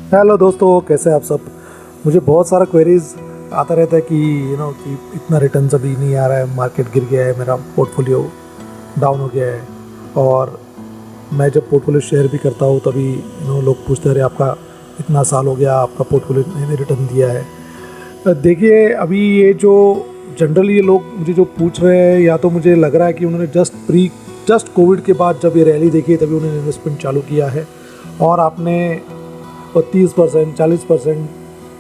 Hello दोस्तों, कैसे हैं आप सब। मुझे बहुत सारा क्वेरीज आता रहता है कि कि इतना रिटर्न्स अभी नहीं आ रहा है, मार्केट गिर गया है, मेरा पोर्टफोलियो डाउन हो गया है। और मैं जब पोर्टफोलियो शेयर भी करता हूँ तभी लोग पूछते रहे आपका इतना साल हो गया, आपका पोर्टफोलियो ने रिटर्न दिया है। देखिए, अभी ये जो जनरली ये लोग मुझे जो पूछ रहे हैं, या तो मुझे लग रहा है कि उन्होंने जस्ट कोविड के बाद जब ये रैली देखी तभी उन्होंने इन्वेस्टमेंट चालू किया है। और आपने 30%, 40%,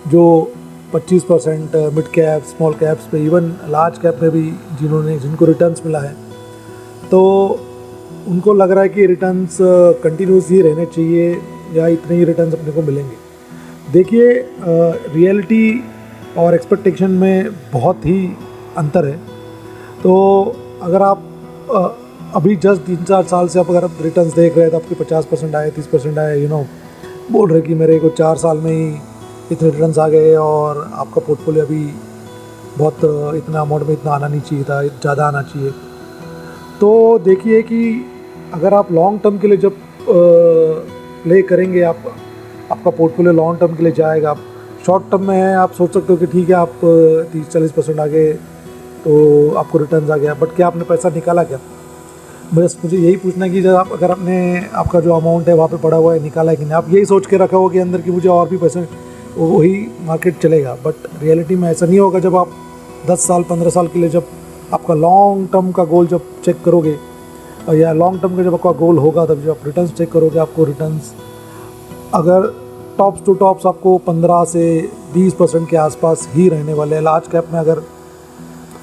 जो 25% मिड कैप, स्मॉल कैप्स पे, इवन लार्ज कैप में भी जिनको रिटर्न्स मिला है, तो उनको लग रहा है कि रिटर्न्स कंटिन्यूस ही रहने चाहिए या इतने ही रिटर्न्स अपने को मिलेंगे। देखिए, रियलिटी और एक्सपेक्टेशन में बहुत ही अंतर है। तो अगर आप अभी जस्ट 3-4 साल से आप अगर आप रिटर्न्स देख रहे हैं तो आपके 50% आए, 30% आए, बोल रहे कि मेरे को 4 साल में ही इतने रिटर्न्स आ गए और आपका पोर्टफोलियो अभी बहुत इतना अमाउंट में इतना आना नहीं चाहिए था, ज़्यादा आना चाहिए। तो देखिए कि अगर आप लॉन्ग टर्म के लिए जब प्ले करेंगे, आपका पोर्टफोलियो लॉन्ग टर्म के लिए जाएगा। आप शॉर्ट टर्म में है, आप सोच सकते हो कि ठीक है आप 30-40% आ गए तो आपको रिटर्न्स आ गया, बट क्या आपने पैसा निकाला क्या? बस मुझे यही पूछना है कि जब अगर आपने आपका जो अमाउंट है वहाँ पे पड़ा हुआ है, निकाला है कि नहीं। आप यही सोच के रखा होगा कि अंदर कि मुझे और भी पैसे, वही मार्केट चलेगा, बट रियलिटी में ऐसा नहीं होगा। जब आप 10 साल 15 साल के लिए जब आपका लॉन्ग टर्म का गोल जब चेक करोगे, या लॉन्ग टर्म का जब आपका गोल होगा, तब जब आप रिटर्न्स चेक करोगे, आपको रिटर्न्स अगर टॉप्स टू टॉप्स आपको 15 से 20% के आसपास ही रहने वाले हैं। लार्ज कैप में अगर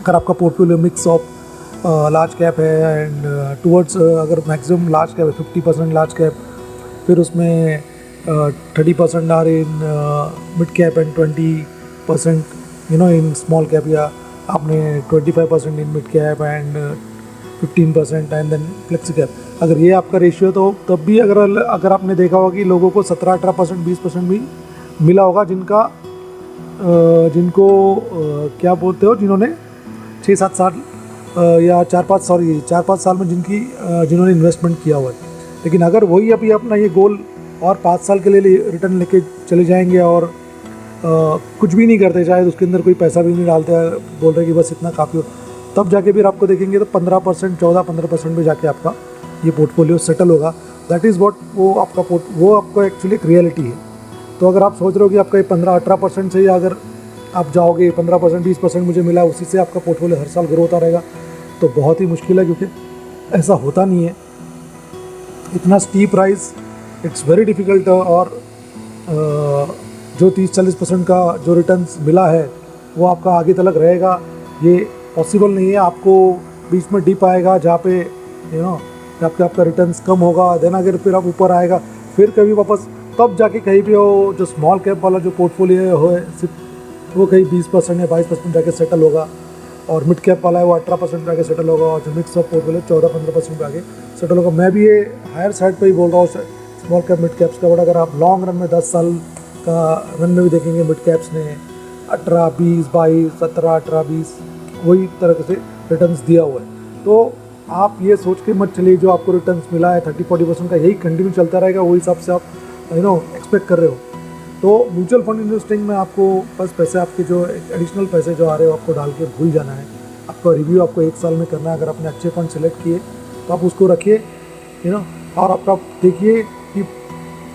आपका portfolio mix of large cap है एंड टूवर्ड्स, अगर मैक्सिमम लार्ज कैप है, 50% लार्ज कैप, फिर उसमें 30% are in mid cap and 20% in small cap, या आपने 25% in mid cap and 15% and then flexi cap. अगर ये आपका रेशियो, तो तब भी अगर आपने देखा होगा कि लोगों को 17-18%, 20% भी मिला होगा, जिनको क्या बोलते हो, जिन्होंने 6-7 साल या 4-5 साल में जिन्होंने इन्वेस्टमेंट किया हुआ है। लेकिन अगर वही अभी अपना ये गोल और 5 साल के लिए रिटर्न लेके चले जाएंगे और कुछ भी नहीं करते, शायद उसके अंदर कोई पैसा भी नहीं डालते, बोल रहे कि बस इतना काफ़ी हो, तब जाके फिर आपको देखेंगे तो 15%, 14-15% में जाके आपका ये पोर्टफोलियो सेटल होगा। दैट इज़ वॉट वो आपका एक्चुअली एक रियलिटी है। तो अगर आप सोच रहे हो कि आपका ये 15-18% से, या अगर आप जाओगे 15%, 20% मुझे मिला, उसी से आपका पोर्टफोलियो हर साल ग्रो होता रहेगा, तो बहुत ही मुश्किल है, क्योंकि ऐसा होता नहीं है। इतना steep rise, it's very difficult. और जो 30-40% का जो रिटर्न्स मिला है वो आपका आगे तक रहेगा, ये पॉसिबल नहीं है। आपको बीच में डिप आएगा जहाँ पे आपका रिटर्न्स कम होगा, देन अगर फिर आप ऊपर आएगा, फिर कभी वापस, तब जाके कहीं भी हो जो स्मॉल कैप वाला जो पोर्टफोलियो है सिर्फ वो कहीं 20% या 22% जाके सेटल होगा, और मिड कैप वाला है वो 18% पे आगे सेटल होगा, और जो मिक्स ऑफ पोर्टफोलियो 14-15% पे आगे सेटल होगा। मैं भी ये हायर साइड पे ही बोल रहा हूँ स्मॉल कैप मिड कैप्स का, बट अगर आप लॉन्ग रन में 10 साल का रन में भी देखेंगे, मिड कैप्स ने 18, 20, 22, 17, 18, 20 वही तरह से रिटर्न्स दिया हुआ है। तो आप ये सोच के मत चलिए जो आपको रिटर्न्स मिला है 30-40% का, यही कंटिन्यू चलता रहेगा, वही हिसाब से आप एक्सपेक्ट कर रहे हो। तो म्यूचुअल फंड इन्वेस्टिंग में आपको बस पैसे, आपके जो एडिशनल पैसे जो आ रहे हो, आपको डाल के भूल जाना है। आपका रिव्यू आपको 1 साल में करना है। अगर आपने अच्छे फंड सेलेक्ट किए तो आप उसको रखिए, और आपका देखिए कि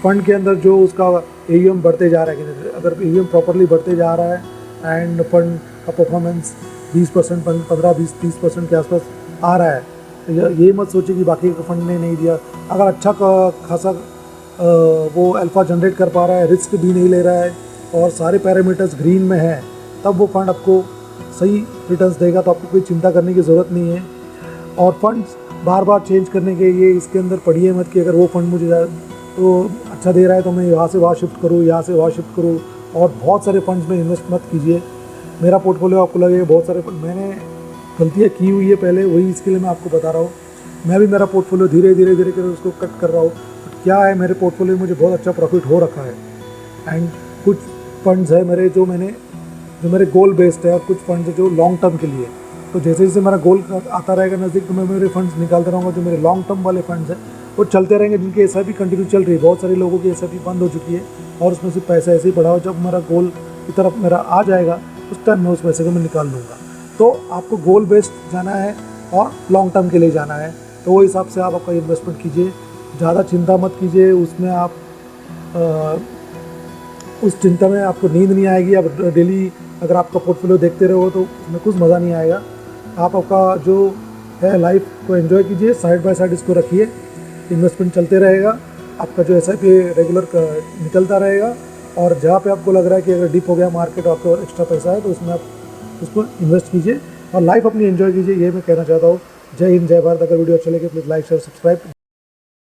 फंड के अंदर जो उसका AUM बढ़ते जा रहा है, अगर AUM प्रॉपरली बढ़ते जा रहा है एंड फंड का परफॉर्मेंस 20%, 15, 20, 30% के आसपास आ रहा है, तो ये मत सोचिए कि बाकी का फंड ने नहीं दिया। अगर अच्छा खासा वो अल्फ़ा जनरेट कर पा रहा है, रिस्क भी नहीं ले रहा है, और सारे पैरामीटर्स ग्रीन में हैं, तब वो फंड आपको सही रिटर्न्स देगा। तो आपको कोई चिंता करने की ज़रूरत नहीं है। और फंड्स बार बार चेंज करने के ये इसके अंदर पढ़िए मत कि अगर वो फंड मुझे तो अच्छा दे रहा है तो मैं यहाँ से वहाँ शिफ्ट करूँ, यहाँ से वहाँ शिफ्ट करूँ, और बहुत सारे फंड्स में इन्वेस्ट मत कीजिए। मेरा पोर्टफोलियो आपको लगेगा बहुत सारे मैंने गलतियाँ की हुई है पहले, वही इसके लिए मैं आपको बता रहा हूँ। मैं भी मेरा पोर्टफोलियो धीरे धीरे कर उसको कट कर रहा हूँ। क्या है, मेरे पोर्टफोलियो में मुझे बहुत अच्छा प्रॉफिट हो रखा है, एंड कुछ फंड्स है मेरे जो मेरे गोल बेस्ड है, और कुछ फंड्स है जो लॉन्ग टर्म के लिए। तो जैसे जैसे मेरा गोल आता रहेगा नज़दीक, तो मैं मेरे फंड्स निकालता रहूँगा। जो मेरे लॉन्ग टर्म वाले फंड्स हैं वो चलते रहेंगे, जिनकी एस कंटिन्यू चल रही है। बहुत सारे लोगों की एस बंद हो चुकी है और उसमें से पैसा ऐसे ही बढ़ा हो। जब मेरा गोल की तरफ मेरा आ जाएगा उस टाइम मैं उस पैसे को मैं निकाल लूँगा। तो आपको गोल बेस्ड जाना है और लॉन्ग टर्म के लिए जाना है, तो वो हिसाब से आप आपका इन्वेस्टमेंट कीजिए। ज़्यादा चिंता मत कीजिए, उसमें आप उस चिंता में आपको नींद नहीं आएगी। आप डेली अगर आपका पोर्टफोलियो देखते रहो तो उसमें कुछ मज़ा नहीं आएगा। आप आपका जो है लाइफ को एंजॉय कीजिए, साइड बाय साइड इसको रखिए, इन्वेस्टमेंट चलते रहेगा, आपका जो SIP रेगुलर निकलता रहेगा। और जहाँ पे आपको लग रहा है कि अगर डिप हो गया मार्केट और आपको एक्स्ट्रा पैसा है तो उसमें आप उसको इन्वेस्ट कीजिए और लाइफ अपनी एंजॉय कीजिए, ये मैं कहना चाहता हूँ। जय हिंद, जय भारत। अगर वीडियो अच्छा लगे प्लीज़ लाइक शेयर सब्सक्राइब।